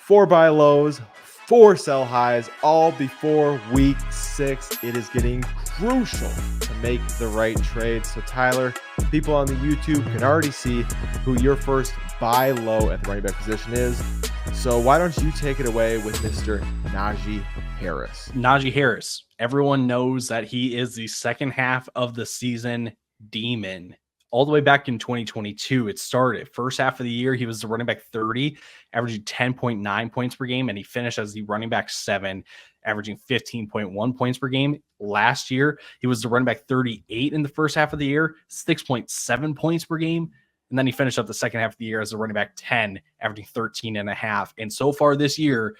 4 buy lows, 4 sell highs, all before week 6. It is getting crucial to make the right trade. So Tyler, people on the YouTube can already see who your first buy low at the running back position is. So why don't you take it away with Mr. Najee Harris? Najee Harris. Everyone knows that he is the second half of the season demon. All the way back in 2022, it started. First half of the year, he was the running back 30, averaging 10.9 points per game, and he finished as the running back 7, averaging 15.1 points per game. Last year, he was the running back 38 in the first half of the year, 6.7 points per game. And then he finished up the second half of the year as the running back 10, averaging 13.5. And so far this year,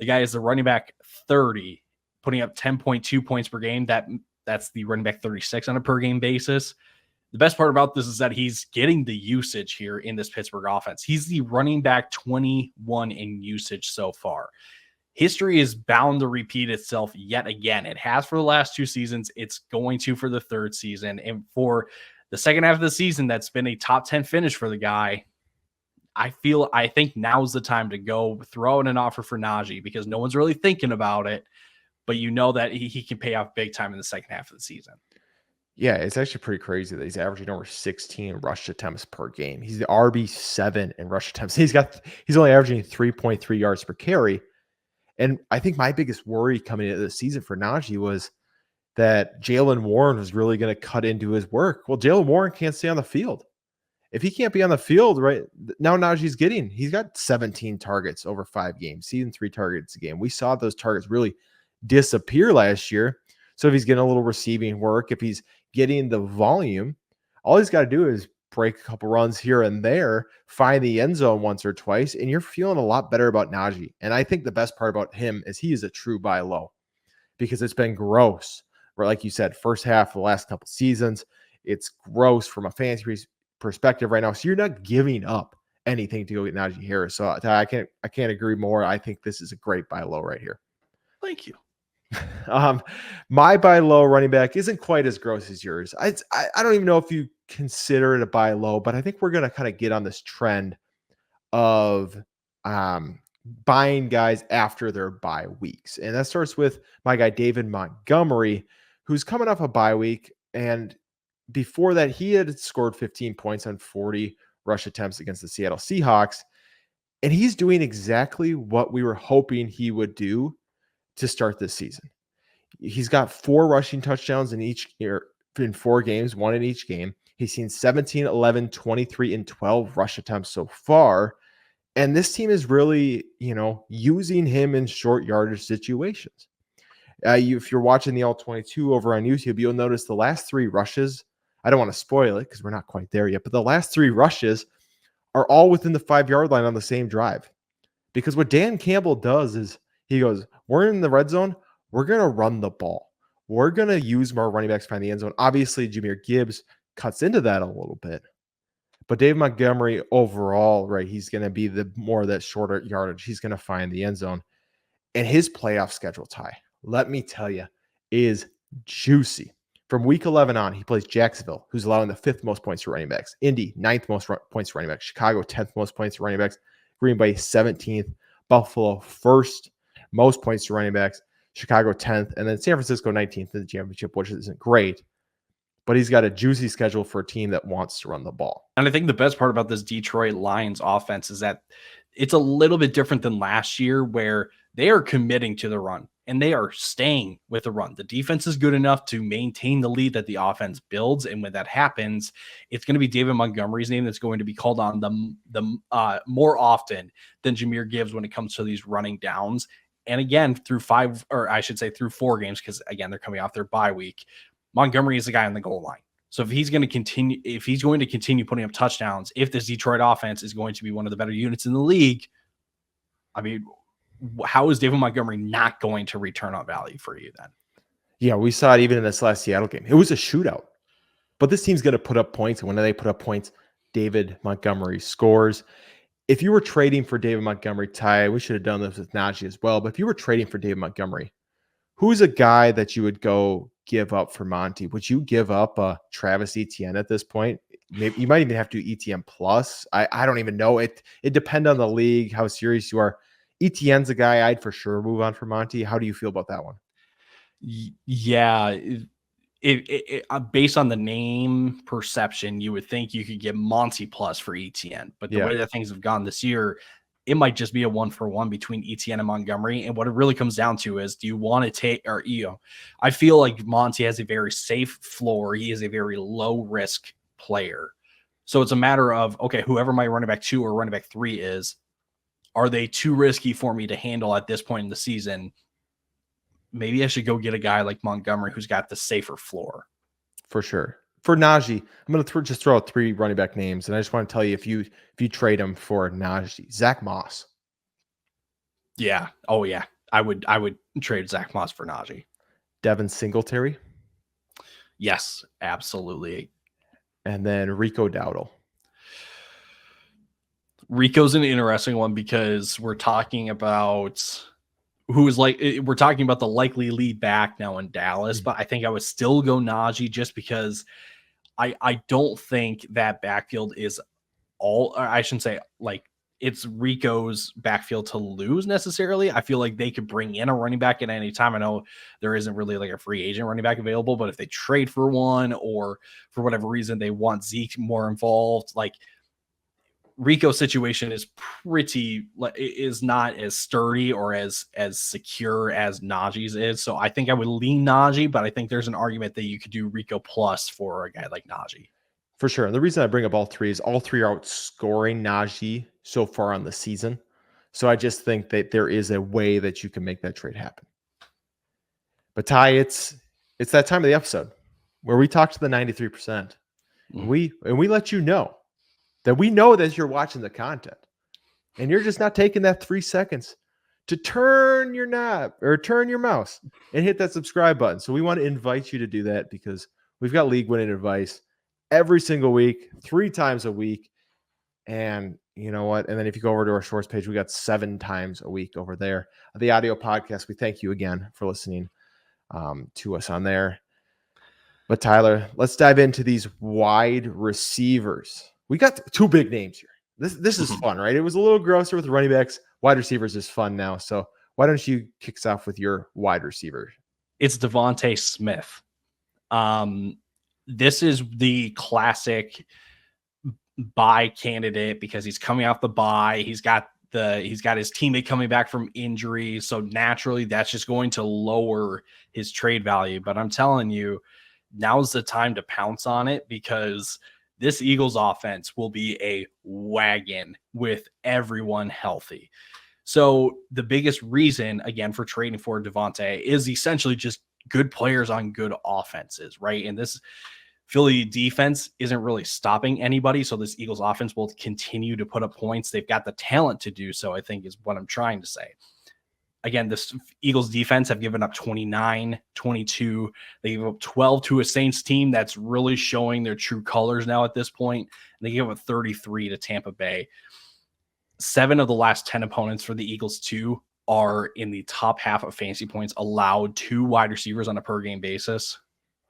the guy is the running back 30, putting up 10.2 points per game. That's the running back 36 on a per game basis. The best part about this is that he's getting the usage here in this Pittsburgh offense. He's the running back 21 in usage so far. History is bound to repeat itself yet again. It has for the last 2 seasons. It's going to for the 3rd season. And for the second half of the season, that's been a top 10 finish for the guy. I think now's the time to go throw in an offer for Najee because no one's really thinking about it, but you know that he can pay off big time in the second half of the season. Yeah, it's actually pretty crazy that he's averaging over 16 rush attempts per game. He's the RB7 in rush attempts. He's only averaging 3.3 yards per carry. And I think my biggest worry coming into the season for Najee was that Jaylen Warren was really going to cut into his work. Well, Jaylen Warren can't stay on the field. If he can't be on the field right now, he's got 17 targets over 5 games, season 3 targets a game. We saw those targets really disappear last year. So if he's getting a little receiving work, if he's getting the volume, all he's got to do is break a couple runs here and there, find the end zone once or twice, and you're feeling a lot better about Najee. And I think the best part about him is he is a true buy low because it's been gross. Where, like you said, first half of the last couple seasons, it's gross from a fantasy perspective right now. So you're not giving up anything to go get Najee Harris. So I can't agree more. I think this is a great buy low right here. Thank you. My buy low running back isn't quite as gross as yours. I don't even know if you consider it a buy low, but I think we're going to kind of get on this trend of buying guys after their bye weeks. And that starts with my guy, David Montgomery, who's coming off a bye week. And before that, he had scored 15 points on 40 rush attempts against the Seattle Seahawks. And he's doing exactly what we were hoping he would do to start this season. He's got 4 rushing touchdowns in 4 games, 1 in each game. He's seen 17, 11, 23, and 12 rush attempts so far. And this team is really, using him in short yardage situations. If you're watching the All-22 over on YouTube, you'll notice the last 3 rushes. I don't want to spoil it because we're not quite there yet, but the last 3 rushes are all within the 5-yard line on the same drive. Because what Dan Campbell does is he goes, we're in the red zone. We're going to run the ball. We're going to use more running backs to find the end zone. Obviously, Jahmyr Gibbs cuts into that a little bit. But Dave Montgomery overall, right, he's going to be more of that shorter yardage. He's going to find the end zone. And his playoff schedule, Ty, let me tell you, is juicy. From week 11 on, he plays Jacksonville, who's allowing the 5th most points to running backs. Indy, 9th most points to running backs. Chicago, 10th most points to running backs. Green Bay, 17th. Buffalo, 1st most points to running backs. Chicago, 10th. And then San Francisco, 19th in the championship, which isn't great. But he's got a juicy schedule for a team that wants to run the ball. And I think the best part about this Detroit Lions offense is that it's a little bit different than last year where they are committing to the run and they are staying with the run. The defense is good enough to maintain the lead that the offense builds. And when that happens, it's going to be David Montgomery's name that's going to be called on the more often than Jahmyr Gibbs when it comes to these running downs. And again, through 4 games, because again, they're coming off their bye week, Montgomery is the guy on the goal line. So if he's going to continue putting up touchdowns, if this Detroit offense is going to be one of the better units in the league, I mean, how is David Montgomery not going to return on value for you then? Yeah, we saw it even in this last Seattle game. It was a shootout. But this team's going to put up points. And when they put up points, David Montgomery scores. If you were trading for David Montgomery, Ty, we should have done this with Najee as well. But if you were trading for David Montgomery, who's a guy that you would go give up for Monty? Would you give up Travis Etienne at this point? Maybe you might even have to do Etienne plus. I don't even know. It depends on the league, how serious you are. Etienne's a guy I'd for sure move on for Monty. How do you feel about that one? Yeah. Based on the name perception, you would think you could get Monty plus for Etienne, but the Yeah, way that things have gone this year, it might just be a 1-for-1 between Etienne and Montgomery. And what it really comes down to is, do you want to take, or, I feel like Monty has a very safe floor. He is a very low risk player. So it's a matter of, okay, whoever my running back 2 or running back 3 is, are they too risky for me to handle at this point in the season? Maybe I should go get a guy like Montgomery who's got the safer floor. for sure. For Najee, I'm going to just throw out 3 running back names, and I just want to tell you if you trade him for Najee, Zach Moss. Yeah. Oh yeah. I would trade Zach Moss for Najee. Devin Singletary. Yes, absolutely. And then Rico Dowdle. Rico's an interesting one because we're talking about we're talking about the likely lead back now in Dallas, but I think I would still go Najee just because I don't think that backfield is all, or I shouldn't say like it's Rico's backfield to lose necessarily. I feel like they could bring in a running back at any time. I know there isn't really like a free agent running back available, but if they trade for one or for whatever reason they want Zeke more involved, like Rico's situation is not as sturdy or as secure as Najee's is. So I think I would lean Najee, but I think there's an argument that you could do Rico plus for a guy like Najee. For sure. And the reason I bring up all 3 is all 3 are outscoring Najee so far on the season. So I just think that there is a way that you can make that trade happen. But Ty, it's that time of the episode where we talk to the 93%. And we let you know that we know that you're watching the content and you're just not taking that 3 seconds to turn your knob or turn your mouse and hit that subscribe button. So we want to invite you to do that because we've got league winning advice every single week, 3 times a week. And you know what? And then if you go over to our shorts page, we got 7 times a week over there. The audio podcast, we thank you again for listening to us on there. But Tyler, let's dive into these wide receivers. We got 2 big names here. This is fun, right? It was a little grosser with the running backs. Wide receivers is fun now. So why don't you kick us off with your wide receiver? It's Devonta Smith. This is the classic buy candidate because he's coming off the bye. He's got his teammate coming back from injury. So naturally that's just going to lower his trade value. But I'm telling you, now's the time to pounce on it because this Eagles offense will be a wagon with everyone healthy. So the biggest reason, again, for trading for Devonta is essentially just good players on good offenses, right? And this Philly defense isn't really stopping anybody. So this Eagles offense will continue to put up points. They've got the talent to do so, I think is what I'm trying to say. Again, this Eagles defense have given up 29, 22. They gave up 12 to a Saints team that's really showing their true colors now at this point. They gave up 33 to Tampa Bay. 7 of the last 10 opponents for the Eagles, too, are in the top half of fantasy points allowed to wide receivers on a per game basis.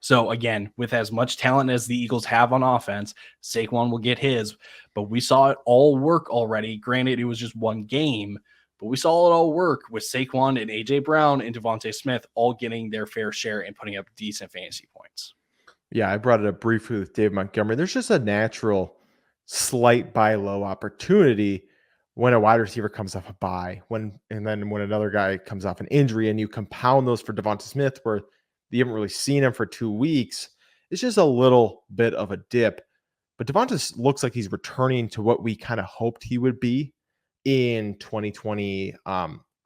So again, with as much talent as the Eagles have on offense, Saquon will get his, but we saw it all work already. Granted, it was just 1 game, but we saw it all work with Saquon and A.J. Brown and Devonta Smith all getting their fair share and putting up decent fantasy points. Yeah, I brought it up briefly with Dave Montgomery. There's just a natural slight buy low opportunity when a wide receiver comes off a bye, and then when another guy comes off an injury, and you compound those for Devonta Smith where you haven't really seen him for 2 weeks. It's just a little bit of a dip. But Devonta looks like he's returning to what we kind of hoped he would be in 2020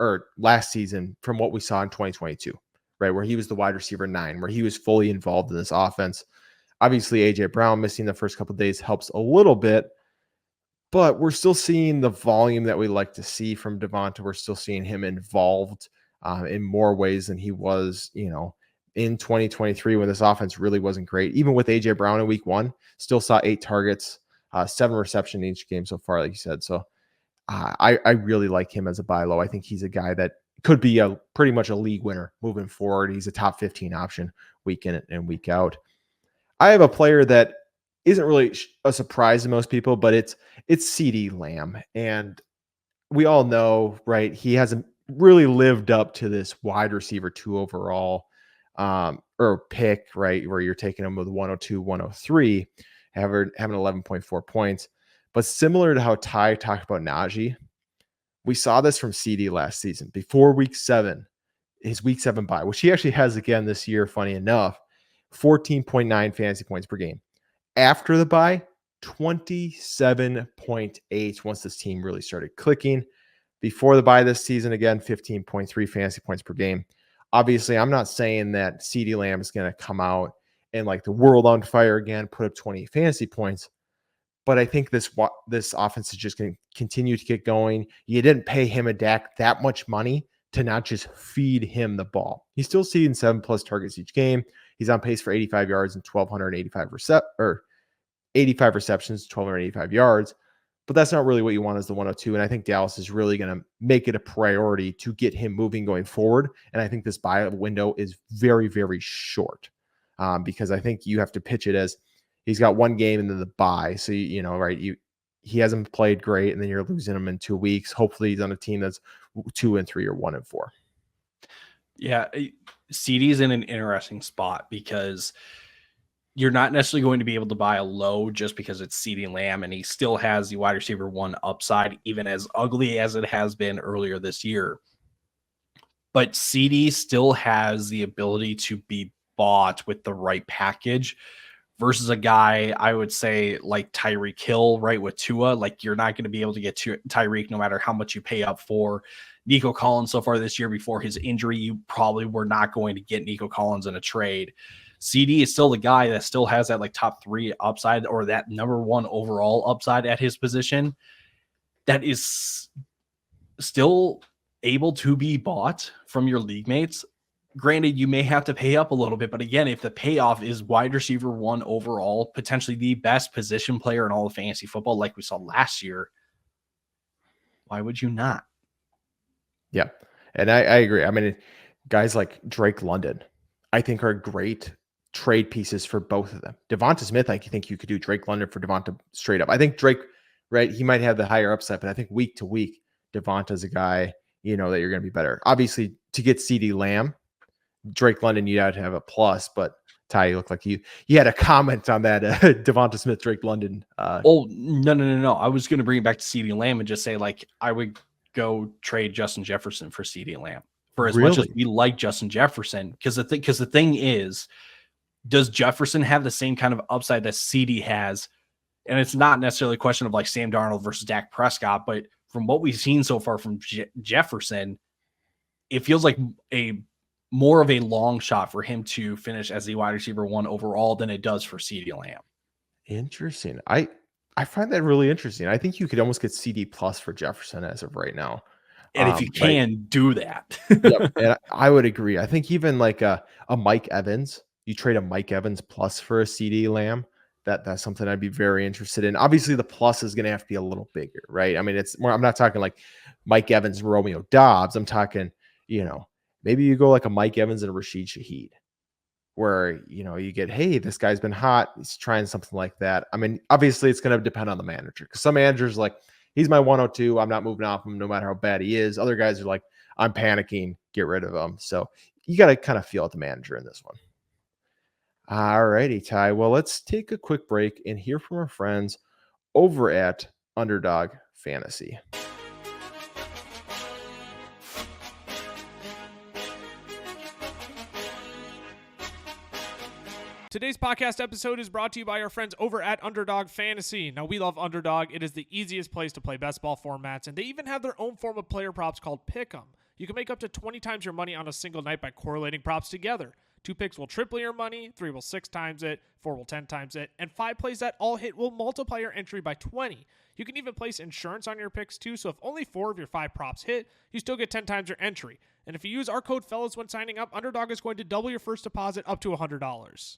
or last season from what we saw in 2022, right? Where he was the wide receiver 9, where he was fully involved in this offense. Obviously, A.J. Brown missing the first couple of days helps a little bit, but we're still seeing the volume that we like to see from Devonta. We're still seeing him involved in more ways than he was, in 2023 when this offense really wasn't great. Even with A.J. Brown in week 1, still saw 8 targets, 7 reception in each game so far, like you said. So I really like him as a buy low. I think he's a guy that could be pretty much a league winner moving forward. He's a top 15 option week in and week out. I have a player that isn't really a surprise to most people, but it's Ceedee Lamb. And we all know, right? He hasn't really lived up to this wide receiver 2 overall or pick, right? Where you're taking him with 102, 103, having 11.4 points. But similar to how Ty talked about Najee, we saw this from Ceedee last season before week 7, his week 7 bye, which he actually has again this year, funny enough, 14.9 fantasy points per game. After the bye, 27.8 once this team really started clicking. Before the bye this season, again, 15.3 fantasy points per game. Obviously, I'm not saying that Ceedee Lamb is going to come out and like the world on fire again, put up 20 fantasy points. But I think this offense is just going to continue to get going. You didn't pay him a Dak that much money to not just feed him the ball. He's still seeing 7+ targets each game. He's on pace for 85 yards and 85 receptions, 1,285 yards. But that's not really what you want as the 102. And I think Dallas is really going to make it a priority to get him moving going forward. And I think this buy window is very, very short because I think you have to pitch it as he's got one game and then the bye. So, right, he hasn't played great and then you're losing him in 2 weeks. Hopefully he's on a team that's 2-3 or 1-4. Yeah, CD's in an interesting spot because you're not necessarily going to be able to buy a low just because it's Ceedee Lamb and he still has the wide receiver 1 upside, even as ugly as it has been earlier this year. But CD still has the ability to be bought with the right package versus a guy, I would say, like Tyreek Hill, right, with Tua. Like, you're not going to be able to get to Tyreek no matter how much you pay up for. Nico Collins so far this year before his injury, you probably were not going to get Nico Collins in a trade. CD is still the guy that still has that like top 3 upside or that number 1 overall upside at his position that is still able to be bought from your league mates. Granted, you may have to pay up a little bit, but again, if the payoff is wide receiver 1 overall, potentially the best position player in all of fantasy football, like we saw last year, why would you not? Yeah. And I agree. I mean, guys like Drake London, I think are great trade pieces for both of them. Devonta Smith, I think you could do Drake London for Devonta straight up. I think Drake, right, he might have the higher upside, but I think week to week, Devonta's a guy, that you're going to be better. Obviously, to get Ceedee Lamb, Drake London, you'd have to have a plus, but Ty, you look like you had a comment on that Devonta Smith, Drake London. No. I was going to bring it back to Ceedee Lamb and just say, like, I would go trade Justin Jefferson for Ceedee Lamb for as much as we like Justin Jefferson. Because the thing is, does Jefferson have the same kind of upside that CD has? And it's not necessarily a question of like Sam Darnold versus Dak Prescott, but from what we've seen so far from Jefferson, it feels like more of a long shot for him to finish as the wide receiver 1 overall than it does for CeeDee Lamb. Interesting. I find that really interesting. I think you could almost get CD plus for Jefferson as of right now. And if you can do that. Yep, and I would agree. I think even like a Mike Evans, you trade a Mike Evans plus for a CeeDee Lamb. That's something I'd be very interested in. Obviously, the plus is going to have to be a little bigger, right? I mean, it's more. I'm not talking like Mike Evans and Romeo Doubs. I'm talking, maybe you go like a Mike Evans and a Rashid Shaheed, where you get, hey, this guy's been hot. He's trying something like that. I mean, obviously, it's going to depend on the manager because some managers like he's my 102. I'm not moving off him no matter how bad he is. Other guys are like, I'm panicking, get rid of him. So you got to kind of feel out the manager in this one. All righty, Ty. Well, let's take a quick break and hear from our friends over at Underdog Fantasy. Today's podcast episode is brought to you by our friends over at Underdog Fantasy. Now, we love Underdog. It is the easiest place to play best ball formats, and they even have their own form of player props called Pick'em. You can make up to 20 times your money on a single night by correlating props together. 2 picks will triple your money, 3 will 6 times it, 4 will 10 times it, and 5 plays that all hit will multiply your entry by 20. You can even place insurance on your picks too, so if only 4 of your 5 props hit, you still get 10 times your entry. And if you use our code FELLAS when signing up, Underdog is going to double your first deposit up to $100.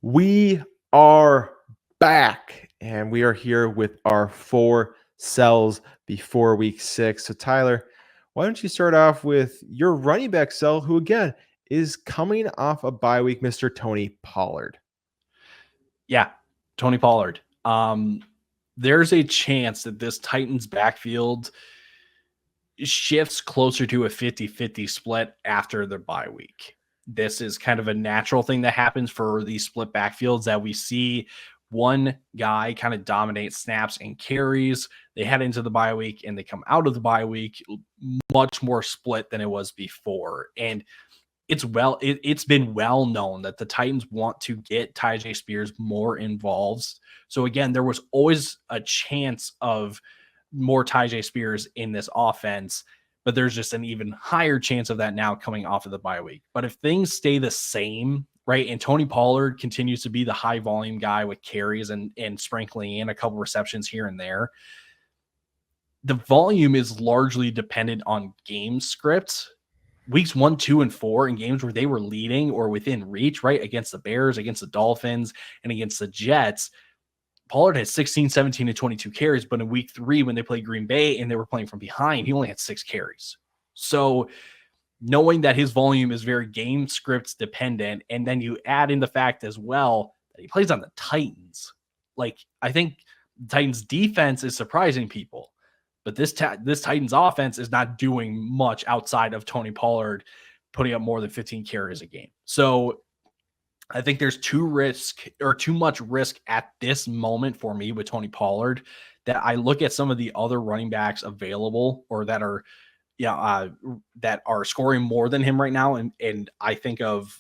We are back, and we are here with our 4 sells before week 6. So, Tyler, why don't you start off with your running back sell, who, again, is coming off a bye week, Mr. Tony Pollard. Yeah, Tony Pollard. There's a chance that this Titans backfield shifts closer to a 50-50 split after the bye week. This is kind of a natural thing that happens for these split backfields, that we see one guy kind of dominate snaps and carries. They head into the bye week and they come out of the bye week much more split than it was before. And it's been well known that the Titans want to get Tyjae Spears more involved. So again, there was always a chance of more Tyjae Spears in this offense, but there's just an even higher chance of that now coming off of the bye week. But if things stay the same, right, and Tony Pollard continues to be the high volume guy with carries and sprinkling in a couple receptions here and there, the volume is largely dependent on game scripts. Weeks 1, 2, and 4 in games where they were leading or within reach, right, against the Bears, against the Dolphins, and against the Jets, Pollard had 16, 17, and 22 carries, but in week 3, when they played Green Bay and they were playing from behind, he only had 6 carries. So knowing that his volume is very game scripts dependent, and then you add in the fact as well that he plays on the Titans. Like, I think the Titans defense is surprising people, but this Titans offense is not doing much outside of Tony Pollard putting up more than 15 carries a game. So I think there's too much risk at this moment for me with Tony Pollard, that I look at some of the other running backs available or that are, that are scoring more than him right now. And I think of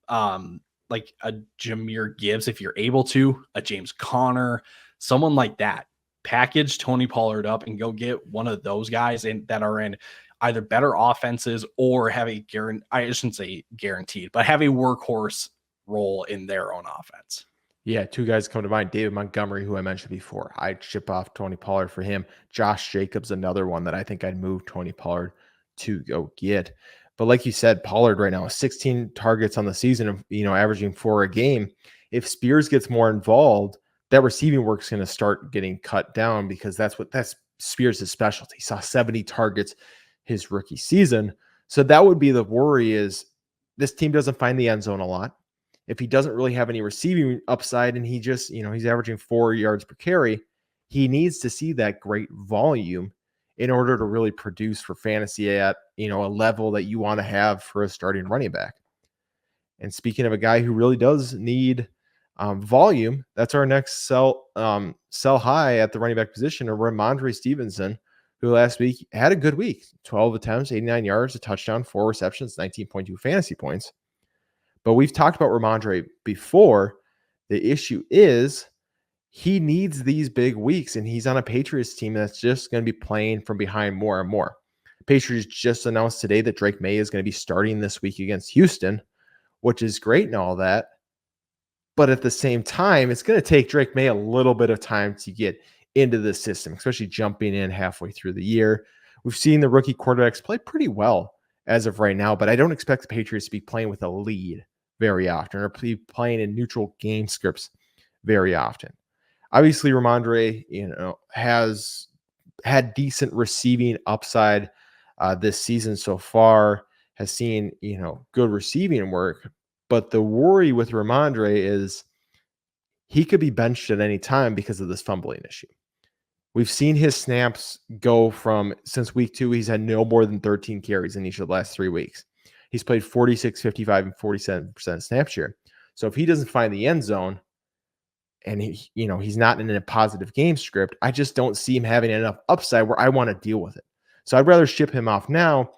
like a Jahmyr Gibbs, if you're able to, a James Conner, someone like that. Package Tony Pollard up and go get one of those guys that are in either better offenses or have I shouldn't say guaranteed, but have a workhorse role in their own offense. Yeah, 2 guys come to mind. David Montgomery, who I mentioned before. I'd ship off Tony Pollard for him. Josh Jacobs, another one that I think I'd move Tony Pollard to go get. But like you said, Pollard right now, 16 targets on the season, averaging 4 a game. If Spears gets more involved, that receiving work's going to start getting cut down, because that's Spears' specialty. He saw 70 targets his rookie season. So that would be the worry, is this team doesn't find the end zone a lot. If he doesn't really have any receiving upside and he just, he's averaging 4 yards per carry, he needs to see that great volume in order to really produce for fantasy at, a level that you want to have for a starting running back. And speaking of a guy who really does need volume, that's our next sell high at the running back position, of Rhamondre Stevenson, who last week had a good week. 12 attempts, 89 yards, a touchdown, 4 receptions, 19.2 fantasy points. But we've talked about Rhamondre before. The issue is he needs these big weeks, and he's on a Patriots team that's just going to be playing from behind more and more. Patriots just announced today that Drake May is going to be starting this week against Houston, which is great and all that. But at the same time, it's going to take Drake May a little bit of time to get into the system, especially jumping in halfway through the year. We've seen the rookie quarterbacks play pretty well as of right now, but I don't expect the Patriots to be playing with a lead very often or be playing in neutral game scripts very often. Obviously, Rhamondre, has had decent receiving upside this season so far, has seen, good receiving work. But the worry with Rhamondre is he could be benched at any time because of this fumbling issue. We've seen his snaps go from, since week 2, he's had no more than 13 carries in each of the last 3 weeks. He's played 46, 55, and 47% snap share. So if he doesn't find the end zone and he's not in a positive game script, I just don't see him having enough upside where I want to deal with it. So I'd rather ship him off now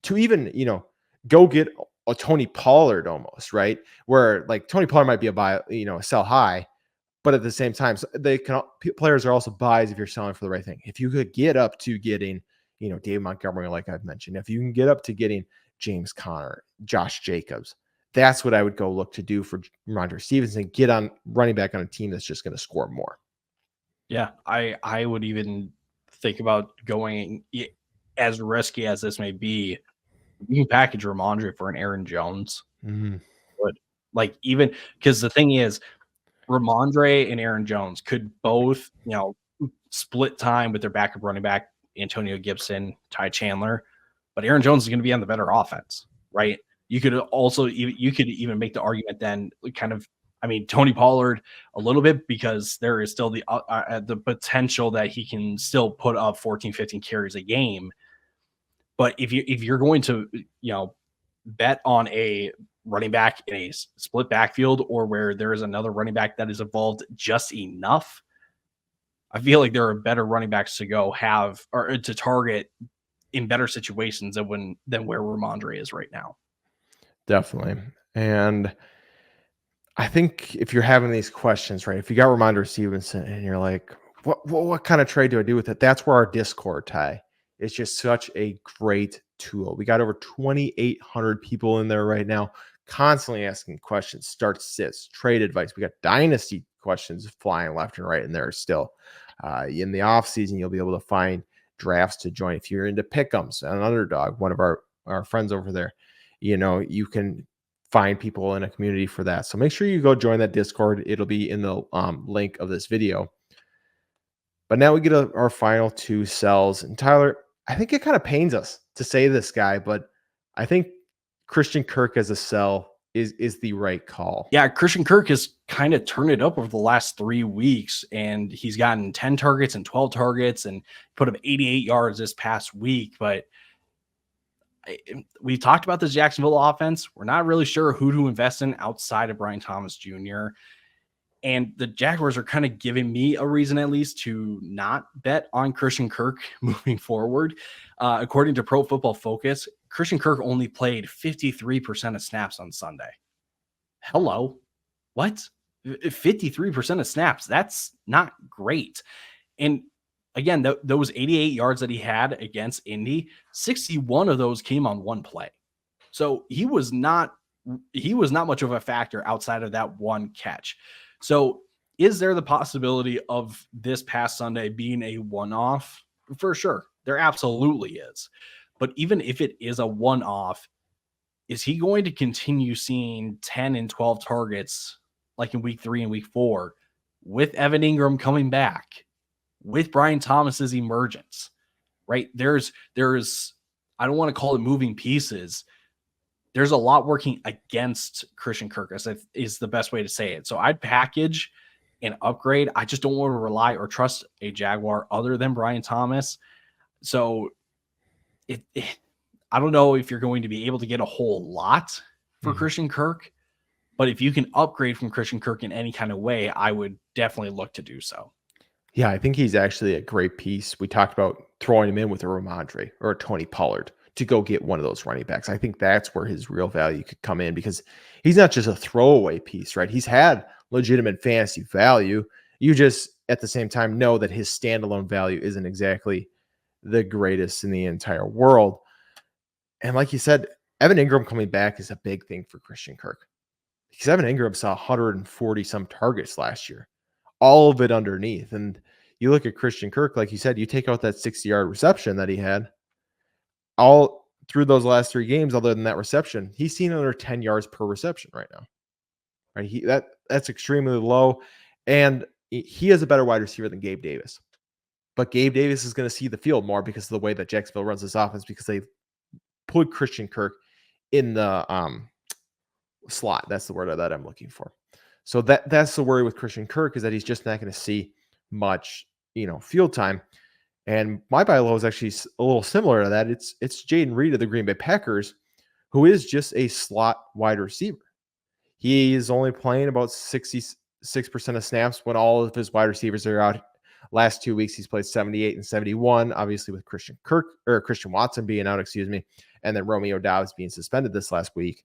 to even, go get a Tony Pollard almost, right? Where like Tony Pollard might be a buy, a sell high, but at the same time, players are also buys if you're selling for the right thing. If you could get up to getting, Dave Montgomery, like I've mentioned, if you can get up to getting James Conner, Josh Jacobs, that's what I would go look to do for Rhamondre Stevenson. Get on running back on a team that's just going to score more. Yeah, I would even think about going, as risky as this may be, you can package Rhamondre for an Aaron Jones. Mm-hmm. But like, even because the thing is, Rhamondre and Aaron Jones could both, split time with their backup running back, Antonio Gibson, Ty Chandler, but Aaron Jones is going to be on the better offense, right? You could also even make the argument then kind of, I mean, Tony Pollard a little bit, because there is still the potential that he can still put up 14, 15 carries a game. But if you're going to, bet on a running back in a split backfield, or where there is another running back that is evolved just enough, I feel like there are better running backs to go have or to target in better situations than where Rhamondre is right now. Definitely. And I think if you're having these questions, right, if you got Rhamondre Stevenson and you're like, what kind of trade do I do with it? That's where our Discord, Ty, is just such a great tool. We got over 2,800 people in there right now, constantly asking questions, start sits, trade advice. We got dynasty questions flying left and right in there still. In the off season, you'll be able to find drafts to join. If you're into pick'ems, an underdog, one of our friends over there, you can find people in a community for that. So make sure you go join that Discord. It'll be in the link of this video. But now we get our final two sells. And Tyler, I think it kind of pains us to say this guy, but I think Christian Kirk as a sell is the right call. Yeah, Christian Kirk has kind of turned it up over the last 3 weeks, and he's gotten 10 targets and 12 targets and put up 88 yards this past week. But we talked about the Jacksonville offense. We're not really sure who to invest in outside of Brian Thomas Jr. And the Jaguars are kind of giving me a reason, at least, to not bet on Christian Kirk moving forward. According to Pro Football Focus, Christian Kirk only played 53% of snaps on Sunday. Hello? What? 53% of snaps. That's not great. And again, those 88 yards that he had against Indy, 61 of those came on one play. So he was not much of a factor outside of that one catch. So is there the possibility of this past Sunday being a one-off? For sure. There absolutely is. But even if it is a one-off, is he going to continue seeing 10 and 12 targets like in week 3 and week 4 with Evan Ingram coming back, with Brian Thomas's emergence, right? There's I don't want to call it moving pieces. There's a lot working against Christian Kirk, as is the best way to say it. So I'd package and upgrade. I just don't want to rely or trust a Jaguar other than Brian Thomas. So I don't know if you're going to be able to get a whole lot for Christian Kirk, but if you can upgrade from Christian Kirk in any kind of way, I would definitely look to do so. Yeah, I think he's actually a great piece. We talked about throwing him in with a Rhamondre or a Tony Pollard to go get one of those running backs. I think that's where his real value could come in, because he's not just a throwaway piece, right? He's had legitimate fantasy value. You just, at the same time, know that his standalone value isn't exactly the greatest in the entire world. And like you said, Evan Ingram coming back is a big thing for Christian Kirk, because Evan Ingram saw 140 some targets last year, all of it underneath. And you look at Christian Kirk, like you said, you take out that 60-yard reception that he had, all through those last 3 games, other than that reception, he's seen under 10 yards per reception right now. Right? That's extremely low. And he is a better wide receiver than Gabe Davis. But Gabe Davis is going to see the field more because of the way that Jacksonville runs this offense, because they put Christian Kirk in the slot. That's the word that I'm looking for. So that's the worry with Christian Kirk, is that he's just not going to see much, field time. And my buy low is actually a little similar to that. It's Jayden Reed of the Green Bay Packers, who is just a slot wide receiver. He is only playing about 66% of snaps when all of his wide receivers are out. Last 2 weeks, he's played 78 and 71, obviously with Christian Watson being out, and then Romeo Doubs being suspended this last week.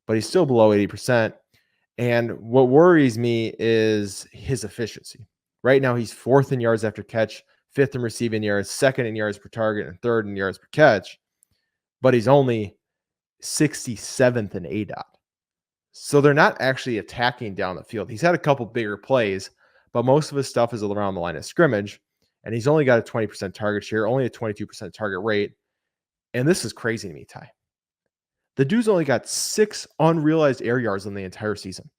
But he's still below 80%. And what worries me is his efficiency. Right now, he's 4th in yards after catch, 5th in receiving yards, 2nd in yards per target, and 3rd in yards per catch. But he's only 67th in ADOT. So they're not actually attacking down the field. He's had a couple bigger plays, but most of his stuff is around the line of scrimmage. And he's only got a 20% target share, only a 22% target rate. And this is crazy to me, Ty. The dude's only got 6 unrealized air yards in the entire season.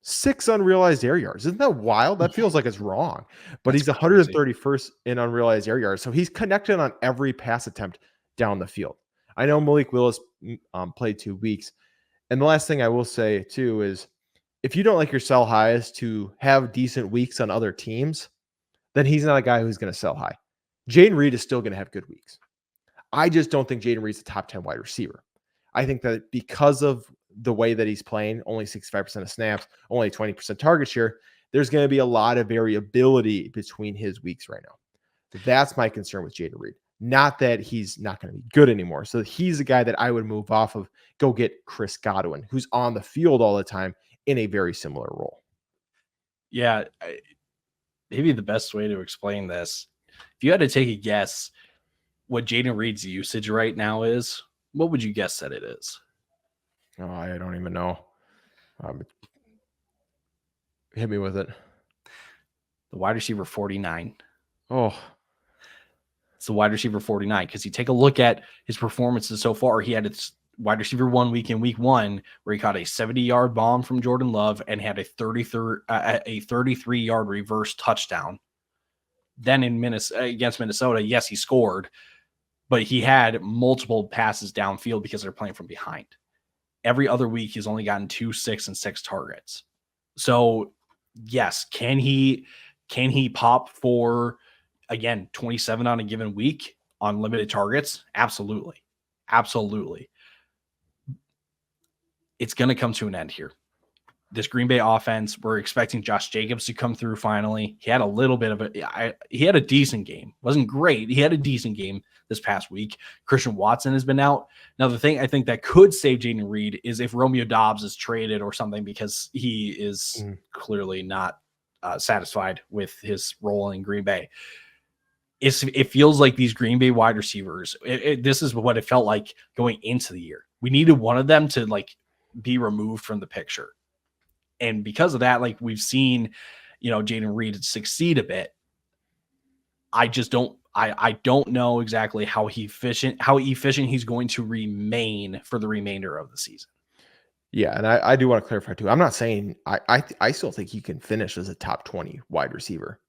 6 unrealized air yards. Isn't that wild? That feels like it's wrong. But he's 131st in unrealized air yards. So he's connected on every pass attempt down the field. I know Malik Willis played 2 weeks. And the last thing I will say too is if you don't like your sell highs to have decent weeks on other teams, then he's not a guy who's going to sell high. Jayden Reed is still going to have good weeks. I just don't think Jayden Reed's a top 10 wide receiver. I think that because of the way that he's playing, only 65% of snaps, only 20% target share, there's going to be a lot of variability between his weeks right now. That's my concern with Jayden Reed. Not that he's not going to be good anymore. So he's a guy that I would move off of, go get Chris Godwin, who's on the field all the time in a very similar role. Yeah, maybe the best way to explain this, if you had to take a guess what Jayden Reed's usage right now is, what would you guess that it is? Oh, I don't even know. Hit me with it. The wide receiver 49. Oh, it's the wide receiver 49 because you take a look at his performances so far. He had its wide receiver 1 week in week 1 where he caught a 70-yard bomb from Jordan Love and had a 33-yard reverse touchdown. Then in against Minnesota, yes, he scored, but he had multiple passes downfield because they're playing from behind. Every other week, he's only gotten 2, 6, and 6 targets. So, yes, can he pop for, again, 27 on a given week on limited targets? Absolutely. Absolutely. It's going to come to an end here. This Green Bay offense, we're expecting Josh Jacobs to come through finally. He had a little bit of he had a decent game. Wasn't great. He had a decent game this past week. Christian Watson has been out. Now, the thing I think that could save Jayden Reed is if Romeo Doubs is traded or something because he is clearly not satisfied with his role in Green Bay. It feels like these Green Bay wide receivers, this is what it felt like going into the year. We needed one of them to be removed from the picture. And because of that, we've seen, Jayden Reed succeed a bit. I just don't, I don't know exactly how efficient he's going to remain for the remainder of the season. Yeah, and I do want to clarify too. I'm not saying I still think he can finish as a top 20 wide receiver.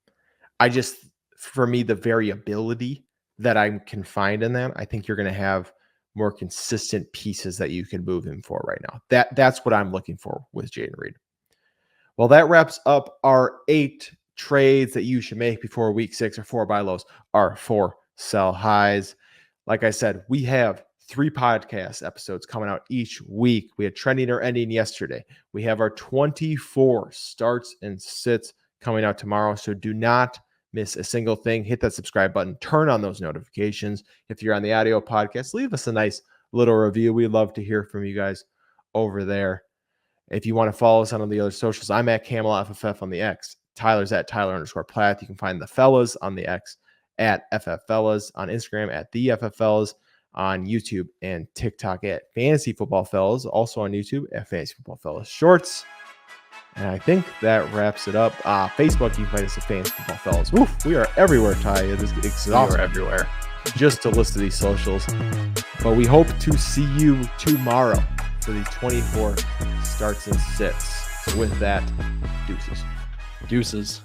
For me, the variability that I can find in them, I think you're going to have more consistent pieces that you can move him for right now. That's what I'm looking for with Jayden Reed. Well, that wraps up our 8 trades that you should make before week 6 or 4 buy lows, our 4 sell highs. Like I said, we have 3 podcast episodes coming out each week. We had trending or ending yesterday. We have our 24 starts and sits coming out tomorrow. So do not miss a single thing. Hit that subscribe button, turn on those notifications. If you're on the audio podcast, leave us a nice little review. We'd love to hear from you guys over there. If you want to follow us on the other socials, I'm at CamelFFF on the X. Tyler's at Tyler_Plath. You can find the fellas on the X at FFFellas, on Instagram at the FFFellas, on YouTube and TikTok at Fantasy Football Fellas, also on YouTube at Fantasy Football Fellas Shorts. And I think that wraps it up. Facebook, you can find us at Fantasy Football Fellas. Oof, we are everywhere, Ty. It is exhausting. We are everywhere. Just to list these socials. But we hope to see you tomorrow for the 24 starts and sits. So with that, deuces. Deuces.